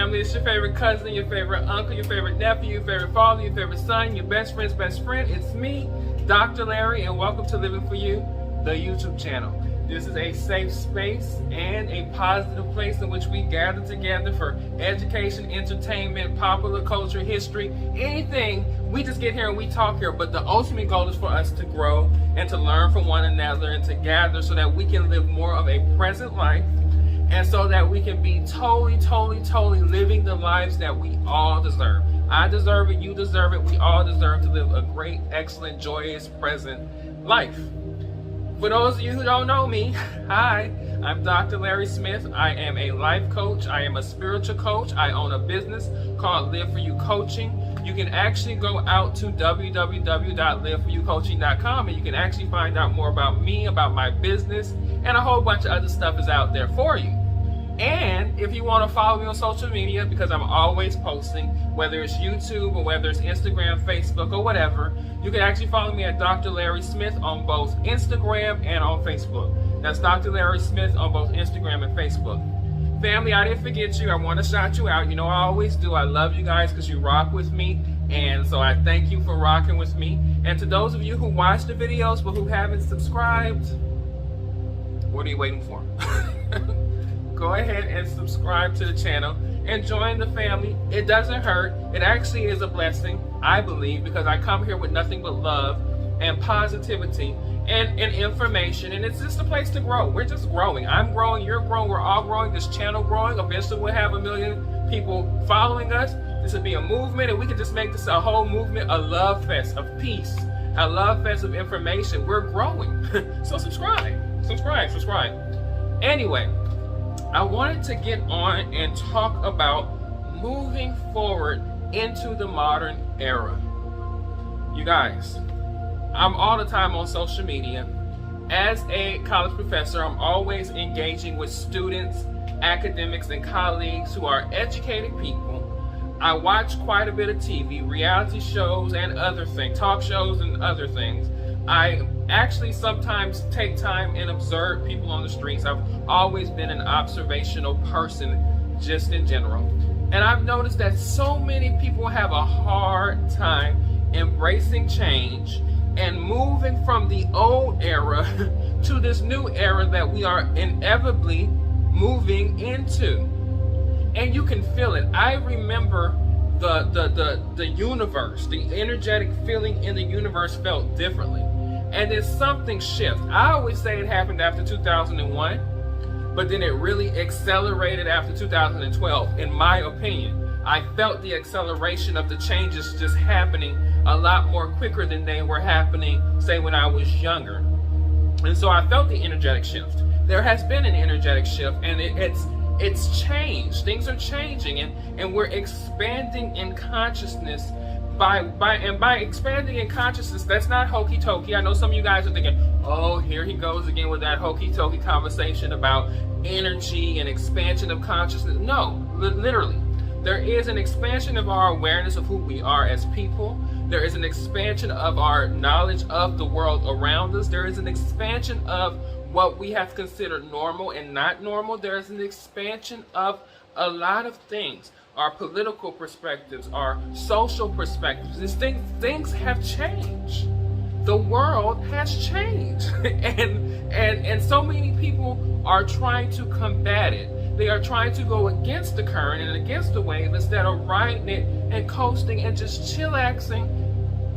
family. It's your favorite cousin, your favorite uncle, your favorite nephew, your favorite father, your favorite son, your best friend's best friend. It's me, Dr. Larry, and welcome to Living For You, the YouTube channel. This is a safe space and a positive place in which we gather together for education, entertainment, popular culture, history, anything. We just get here and we talk here, but the ultimate goal is for us to grow and to learn from one another and to gather so that we can live more of a present life and so that we can be totally living the lives that we all deserve. I deserve it, you deserve it, we all deserve to live a great, excellent, joyous, present life. For those of you who don't know me, hi, I'm Dr. Larry Smith. I am a life coach. I am a spiritual coach. I own a business called Live For You Coaching. You can actually go out to www.liveforyoucoaching.com and you can actually find out more about me, about my business, and a whole bunch of other stuff is out there for you. And if you want to follow me on social media, because I'm always posting, whether it's YouTube or whether it's Instagram, Facebook, or whatever, you can actually follow me at Dr. Larry Smith on both Instagram and on Facebook. That's Dr. Larry Smith on both Instagram and Facebook. Family, I didn't forget you. I want to shout you out. You know I always do. I love you guys because you rock with me. And so I thank you for rocking with me. And to those of you who watch the videos but who haven't subscribed, what are you waiting for? Go ahead and subscribe to the channel and join the family. It doesn't hurt. It actually is a blessing, I believe, because I come here with nothing but love and positivity and information, and it's just a place to grow. We're just growing. I'm growing, you're growing, we're all growing, this channel growing. Eventually we'll have 1 million people following us. This will be a movement, and we can just make this a whole movement, a love fest of peace, a love fest of information. We're growing. So subscribe. Anyway, I wanted to get on and talk about moving forward into the modern era. You guys, I'm all the time on social media. As a college professor, I'm always engaging with students, academics, and colleagues who are educated people. I watch quite a bit of TV, reality shows and other things, talk shows and other things. I actually sometimes take time and observe people on the streets. I've always been an observational person just in general. And I've noticed that so many people have a hard time embracing change and moving from the old era to this new era that we are inevitably moving into. And you can feel it. I remember the universe, the energetic feeling in the universe felt differently. And then something shifts. I always say it happened after 2001, but then it really accelerated after 2012, in my opinion. I felt the acceleration of the changes just happening a lot more quicker than they were happening, say, when I was younger. And so I felt the energetic shift. There has been an energetic shift, and it's changed. Things are changing, and we're expanding in consciousness. By expanding in consciousness, that's not hokey tokey. I know some of you guys are thinking, oh, here he goes again with that hokey tokey conversation about energy and expansion of consciousness. No, literally, there is an expansion of our awareness of who we are as people. There is an expansion of our knowledge of the world around us. There is an expansion of what we have considered normal and not normal. There is an expansion of a lot of things. Our political perspectives, our social perspectives. Things have changed. The world has changed. and so many people are trying to combat it. They are trying to go against the current and against the wave instead of riding it and coasting and just chillaxing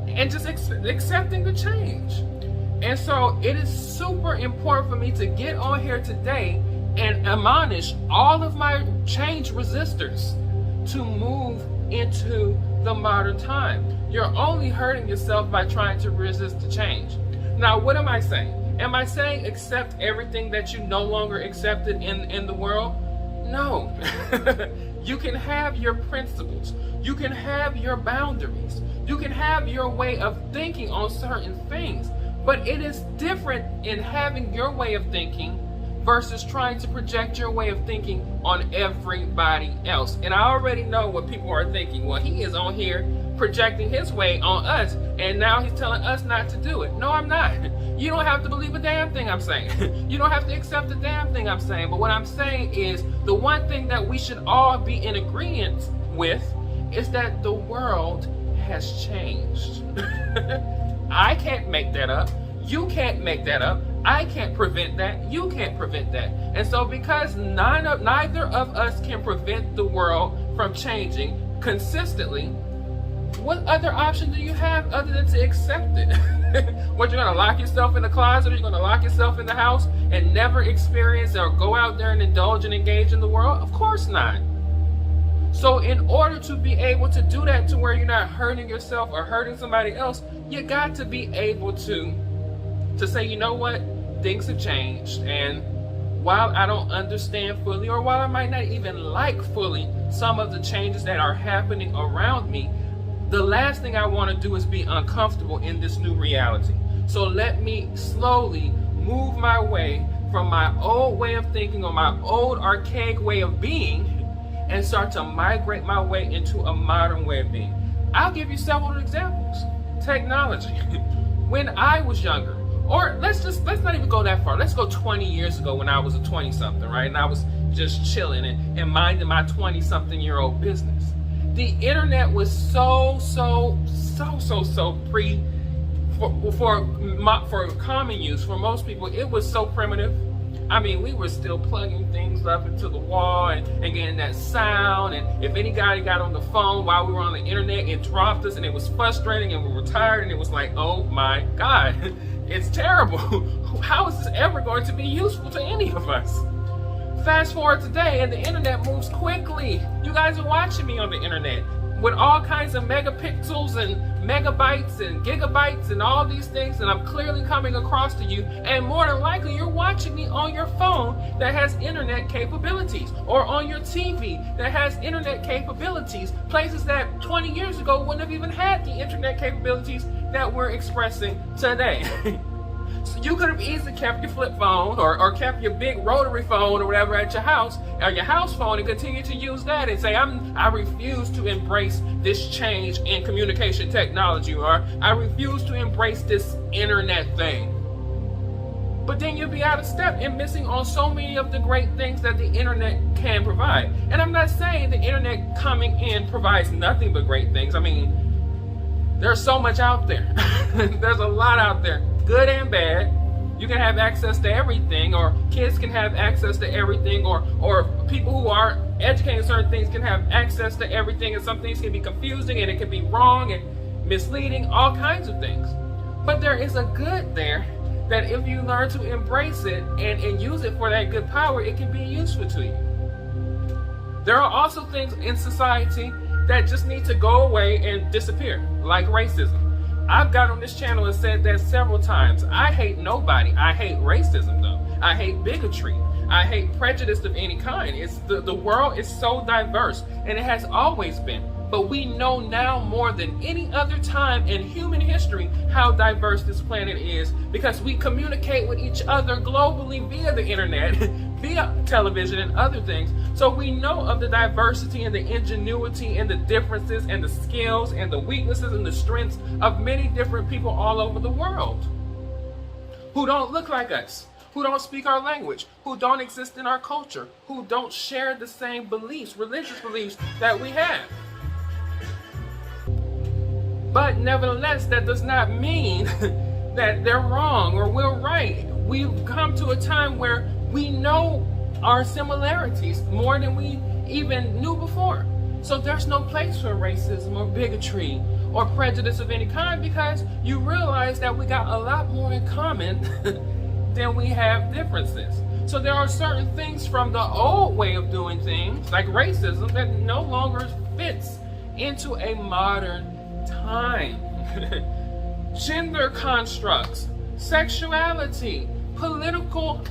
and just accepting the change. And so it is super important for me to get on here today and admonish all of my change resistors to move into the modern time. You're only hurting yourself by trying to resist the change. Now, what am I saying? Am I saying accept everything that you no longer accepted in the world? No. You can have your principles. You can have your boundaries. You can have your way of thinking on certain things. But it is different in having your way of thinking versus trying to project your way of thinking on everybody else. And I already know what people are thinking. Well, he is on here projecting his way on us, and now he's telling us not to do it. No, I'm not. You don't have to believe a damn thing I'm saying. You don't have to accept a damn thing I'm saying. But what I'm saying is, the one thing that we should all be in agreement with is that the world has changed. I can't make that up. You can't make that up. I can't prevent that. You can't prevent that. And so because neither of us can prevent the world from changing consistently, what other option do you have other than to accept it? What, you're going to lock yourself in the closet, or you're going to lock yourself in the house and never experience or go out there and indulge and engage in the world? Of course not. So in order to be able to do that to where you're not hurting yourself or hurting somebody else, you got to be able to say, you know what, things have changed, and while I don't understand fully, or while I might not even like fully some of the changes that are happening around me, the last thing I want to do is be uncomfortable in this new reality. So let me slowly move my way from my old way of thinking or my old archaic way of being and start to migrate my way into a modern way of being. I'll give you several examples. Technology. When I was younger, or let's not even go that far. Let's go 20 years ago when I was a 20-something, right? And I was just chilling and minding my 20-something-year-old business. The internet was so for common use. For most people, it was so primitive. I mean, we were still plugging things up into the wall and getting that sound. And if anybody got on the phone while we were on the internet, it dropped us, and it was frustrating, and we were tired, and it was like, oh my God, it's terrible. How is this ever going to be useful to any of us? Fast forward today, and the internet moves quickly. You guys are watching me on the internet with all kinds of megapixels and megabytes and gigabytes and all these things, and I'm clearly coming across to you, and more than likely you're watching me on your phone that has internet capabilities, or on your TV that has internet capabilities, places that 20 years ago wouldn't have even had the internet capabilities that we're expressing today. So you could have easily kept your flip phone or kept your big rotary phone or whatever at your house, or your house phone, and continue to use that and say, I refuse to embrace this change in communication technology, or I refuse to embrace this internet thing. But then you'll be out of step and missing on so many of the great things that the internet can provide. And I'm not saying the internet coming in provides nothing but great things. I mean, there's so much out there. There's a lot out there, good and bad. You can have access to everything, or kids can have access to everything, or people who are educating certain things can have access to everything, and some things can be confusing, and it can be wrong and misleading, all kinds of things. But there is a good there that if you learn to embrace it and use it for that good power, it can be useful to you. There are also things in society that just need to go away and disappear, like racism. I've got on this channel and said that several times. I hate nobody. I hate racism, though. I hate bigotry. I hate prejudice of any kind. The world is so diverse, and it has always been. But we know now more than any other time in human history how diverse this planet is, because we communicate with each other globally via the internet, via television and other things. So we know of the diversity and the ingenuity and the differences and the skills and the weaknesses and the strengths of many different people all over the world who don't look like us, who don't speak our language, who don't exist in our culture, who don't share the same beliefs, religious beliefs that we have. But nevertheless, that does not mean that they're wrong or we're right. We've come to a time where we know our similarities more than we even knew before. So there's no place for racism or bigotry or prejudice of any kind, because you realize that we got a lot more in common than we have differences. So there are certain things from the old way of doing things, like racism, that no longer fits into a modern time. Gender constructs, sexuality, political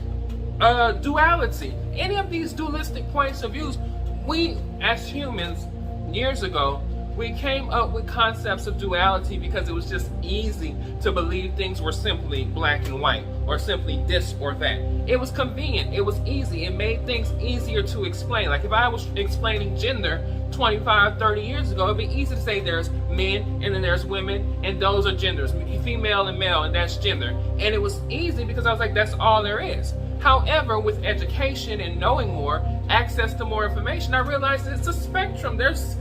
duality, any of these dualistic points of views, we as humans years ago We came up with concepts of duality because it was just easy to believe things were simply black and white, or simply this or that. It was convenient, it was easy, it made things easier to explain. Like if I was explaining gender 25, 30 years ago, it'd be easy to say there's men and then there's women, and those are genders, female and male, and that's gender. And it was easy because I was like, that's all there is. However, with education and knowing more, access to more information, I realized it's a spectrum. There's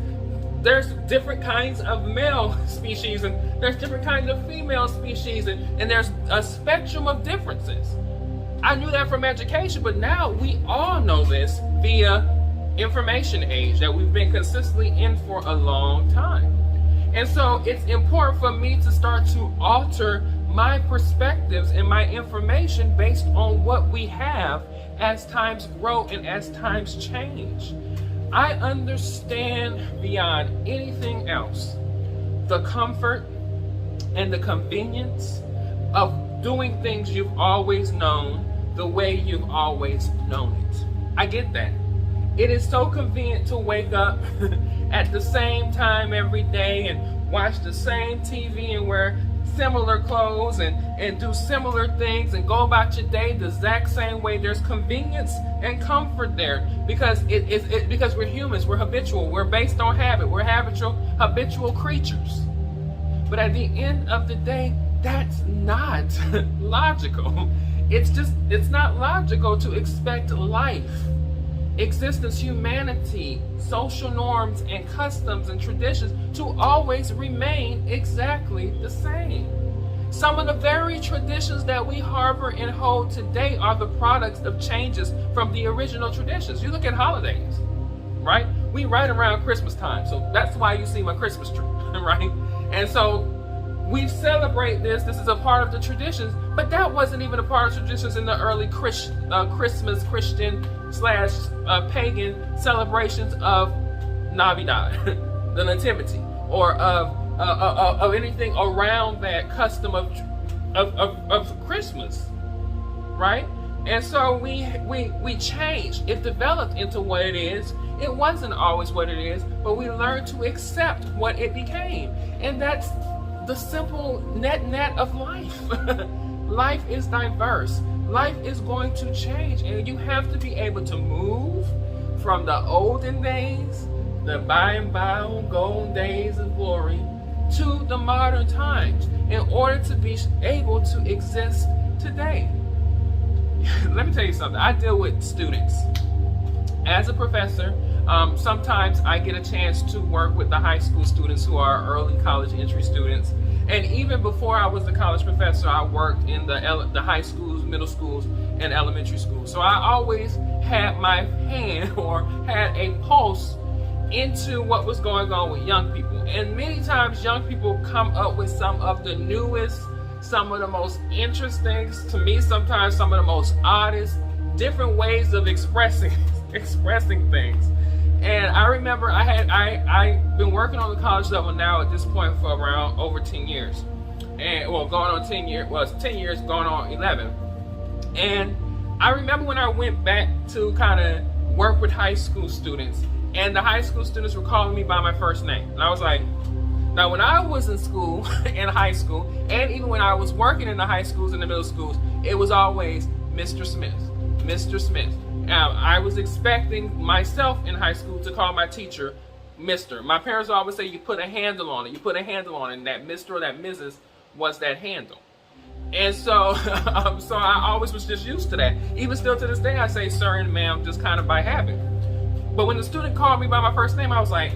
different kinds of male species, and there's different kinds of female species, and there's a spectrum of differences. I knew that from education, but now we all know this via information age that we've been consistently in for a long time. And so it's important for me to start to alter my perspectives and my information based on what we have as times grow and as times change. I understand beyond anything else the comfort and the convenience of doing things you've always known the way you've always known it. I get that. It is so convenient to wake up at the same time every day and watch the same TV and wear similar clothes and do similar things and go about your day the exact same way. There's convenience and comfort there because because we're humans, we're habitual, we're based on habit, we're habitual creatures. But at the end of the day, that's not logical. It's not logical to expect life, existence, humanity, social norms and customs and traditions to always remain exactly the same. Some of the very traditions that we harbor and hold today are the products of changes from the original traditions. You look at holidays, right? We right around Christmas time, so that's why you see my Christmas tree, right? And so we celebrate this. This is a part of the traditions, but that wasn't even a part of traditions in the early Christmas Christian / pagan celebrations of Navidad, the Nativity, or of anything around that custom of Christmas, right? And so we changed. It developed into what it is. It wasn't always what it is, but we learned to accept what it became, and that's the simple net of life. Life is diverse. Life is going to change, and you have to be able to move from the olden days, the by and bygone golden days of glory, to the modern times in order to be able to exist today. Let me tell you something. I deal with students. As a professor, sometimes I get a chance to work with the high school students who are early college entry students. And even before I was a college professor, I worked in the high schools, middle schools, and elementary schools. So I always had my hand or had a pulse into what was going on with young people. And many times young people come up with some of the newest, some of the most interesting, to me sometimes some of the most oddest, different ways of expressing things. And I remember I've been working on the college level now at this point for around over 10 years. And well, going on 10 years, well, it's 10 years, going on 11. And I remember when I went back to kind of work with high school students, and the high school students were calling me by my first name. And I was like, now when I was in school, in high school, and even when I was working in the high schools and the middle schools, it was always Mr. Smith, Mr. Smith. Now, I was expecting myself in high school to call my teacher Mr. My parents always say you put a handle on it. You put a handle on it, and that Mr. or that Mrs. was that handle. And so, so I always was just used to that. Even still to this day, I say sir and ma'am just kind of by habit. But when the student called me by my first name, I was like,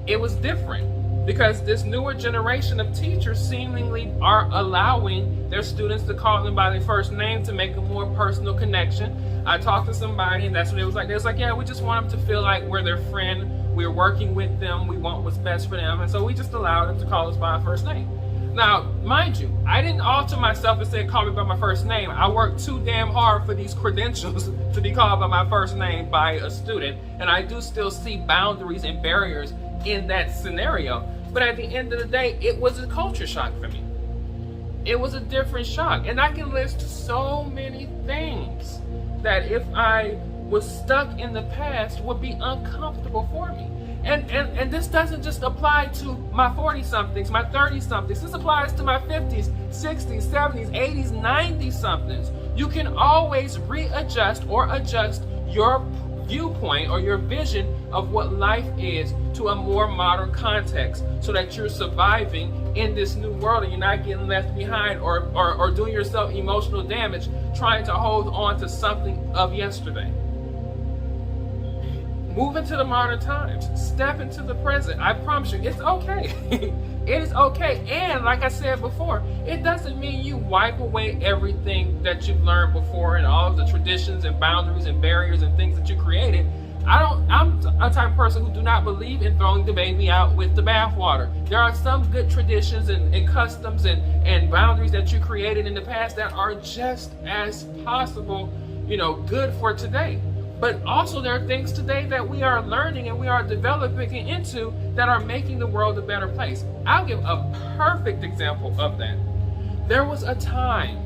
it was different. Because this newer generation of teachers seemingly are allowing their students to call them by their first name to make a more personal connection. I talked to somebody, and that's what it was like. They was like, yeah, we just want them to feel like we're their friend. We're working with them. We want what's best for them. And so we just allowed them to call us by our first name. Now, mind you, I didn't alter myself and say, call me by my first name. I worked too damn hard for these credentials to be called by my first name by a student. And I do still see boundaries and barriers in that scenario. But at the end of the day, it was a culture shock for me. It was a different shock. And I can list so many things that if I was stuck in the past would be uncomfortable for me. And this doesn't just apply to my 40-somethings, my 30-somethings. This applies to my 50s, 60s, 70s, 80s, 90-somethings. You can always readjust or adjust your viewpoint or your vision of what life is to a more modern context so that you're surviving in this new world and you're not getting left behind or doing yourself emotional damage trying to hold on to something of yesterday. Move into the modern times. Step into the present. I promise you, it's okay. It is okay. And like I said before, it doesn't mean you wipe away everything that you've learned before and all of the traditions and boundaries and barriers and things that you created. I'm a type of person who do not believe in throwing the baby out with the bathwater. There are some good traditions and customs and boundaries that you created in the past that are just as possible, good for today. But also there are things today that we are learning and we are developing into that are making the world a better place. I'll give a perfect example of that. There was a time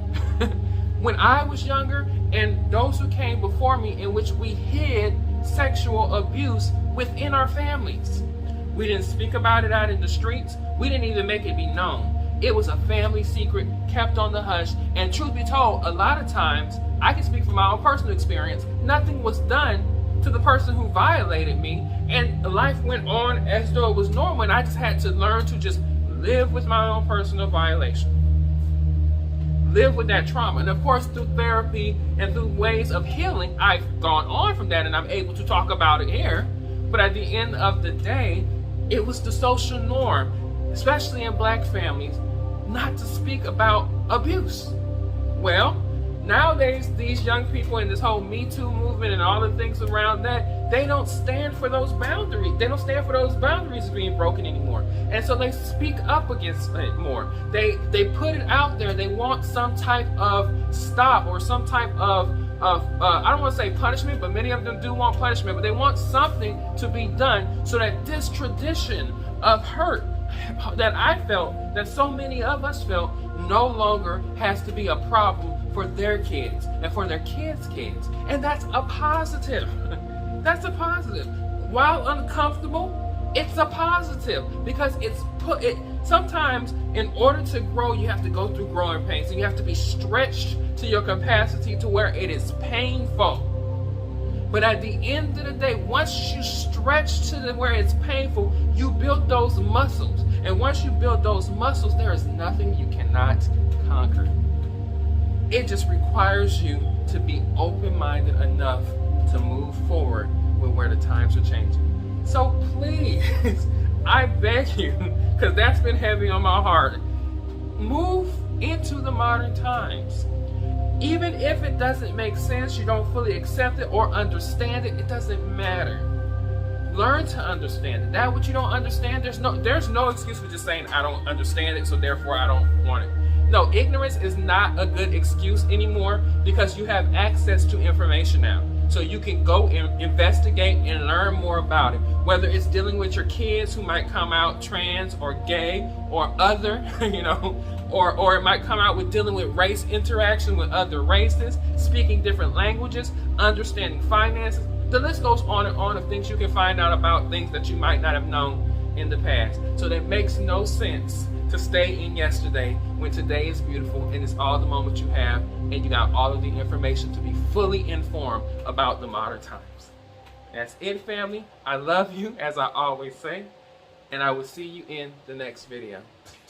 when I was younger and those who came before me in which we hid sexual abuse within our families. We didn't speak about it out in the streets. We didn't even make it be known. It was a family secret kept on the hush. And truth be told, a lot of times, I can speak from my own personal experience, nothing was done to the person who violated me. And life went on as though it was normal. And I just had to learn to just live with my own personal violation. Live with that trauma. And of course, through therapy and through ways of healing, I've gone on from that and I'm able to talk about it here. But at the end of the day, it was the social norm, especially in Black families, not to speak about abuse. Well, nowadays, these young people in this whole Me Too movement and all the things around that, they don't stand for those boundaries. They don't stand for those boundaries being broken anymore. And so they speak up against it more. They put it out there. They want some type of stop or some type of I don't want to say punishment, but many of them do want punishment, but they want something to be done so that this tradition of hurt that I felt, that so many of us felt, no longer has to be a problem for their kids and for their kids' kids. And that's a positive. That's a positive. While uncomfortable, it's a positive because sometimes in order to grow, you have to go through growing pains and you have to be stretched to your capacity to where it is painful. But at the end of the day, once you stretch to where it's painful, you build those muscles. And once you build those muscles, there is nothing you cannot conquer. It just requires you to be open-minded enough to move forward with where the times are changing. So please, I beg you, because that's been heavy on my heart, move into the modern times. Even if it doesn't make sense, you don't fully accept it or understand it, it doesn't matter. Learn to understand it. That what you don't understand, there's no excuse for just saying I don't understand it, so therefore I don't want it. No, ignorance is not a good excuse anymore because you have access to information now. So you can go and investigate and learn more about it. Whether it's dealing with your kids who might come out trans or gay or other, or it might come out with dealing with race interaction with other races, speaking different languages, understanding finances. The list goes on and on of things you can find out about things that you might not have known in the past. So that makes no sense to stay in yesterday when today is beautiful and it's all the moment you have and you got all of the information to be fully informed about the modern times. That's it, family. I love you, as I always say, and I will see you in the next video.